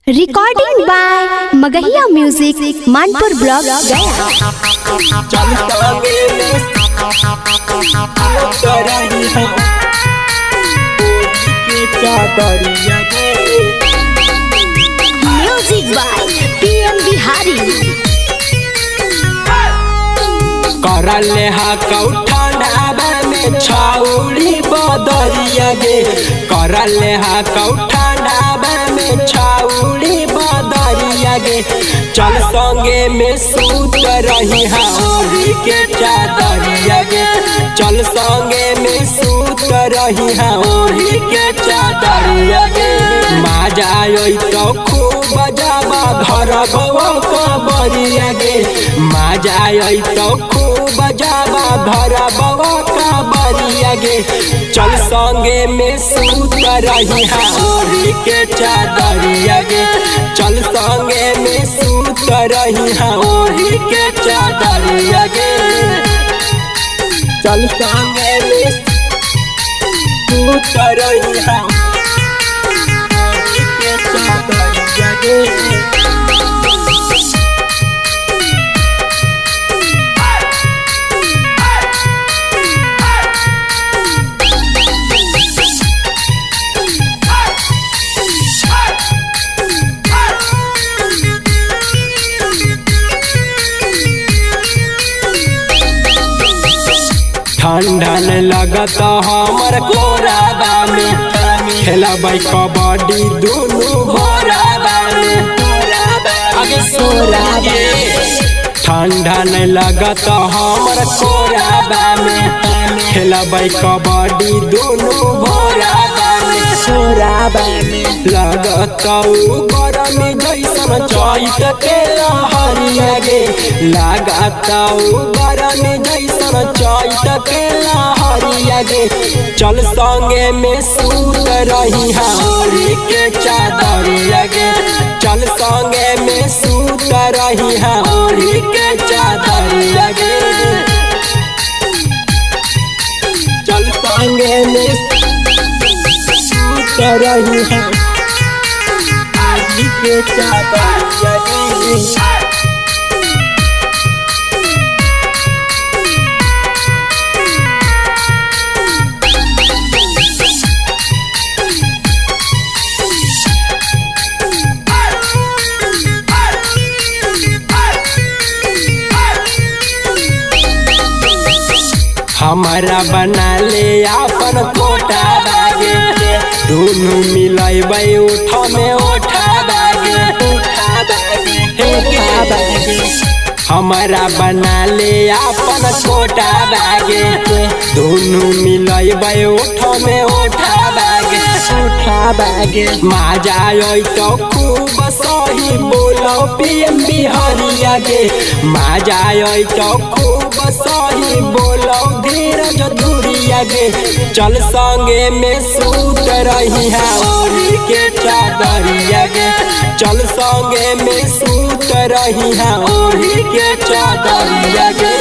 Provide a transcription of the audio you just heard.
Recording by Magahiya music Manpur block Gaya. Music by PM Bihari. करले हा कौठानाबा में छाउली बदरिया गे, करले हा कौठानाबा में छाउली बदरिया गे। चल संगे में सूत रही हाउरी के चादरिया गे, चल संगे में सूत रही हाउरी के चादरिया गे। माजा आई तो खूब जाबा घर बवा कबरिया गे, माजा आई तो खूब जाबा घर बवा कबरिया गे। चल संगे में सूत रही हाउरी के चादरिया गे, चल संगे में सूत रही हाउरी के चादरिया गे। चल संगे में सूत रही हाउरी के चादरिया गे। ठंडन लगत हमर कोराबा में, खेलबै कबड्डी दुनू भोराबा में। आगे सोराबा ठंडन लगत हमर कोराबा में, खेलबै कबड्डी दुनू भोराबा में। सोराबा में लगत गरमी जैसन चैत के लहरिया गे, लागत गरमी जैसन चैत के लहरिया गे। चल संगे में सूत रही हाउरी के चादरिया गे, चल संगे में सूत रही हाउरी के चादरिया गे। चल संगे में सूत रही हाउरी के चादरिया गे। हमारा बना ले अपन कोटा बागे, दोनों मिलैबै उठा में उठा बागे, उठा बागे। हमारा बना ले अपन कोटा बागे, दोनों मिलैबै उठा में उठा बागे, उठा बागे। माजा आई तो खूब सही बोलो पीएम बिहारिया गे, माजा आई तो खूब सही बोलो धीरज धुरिया गे। चल संगे में सूत रही हाउरी के चादरिया गे, चल संगे में सूत रही हाउरी के चादरिया गे।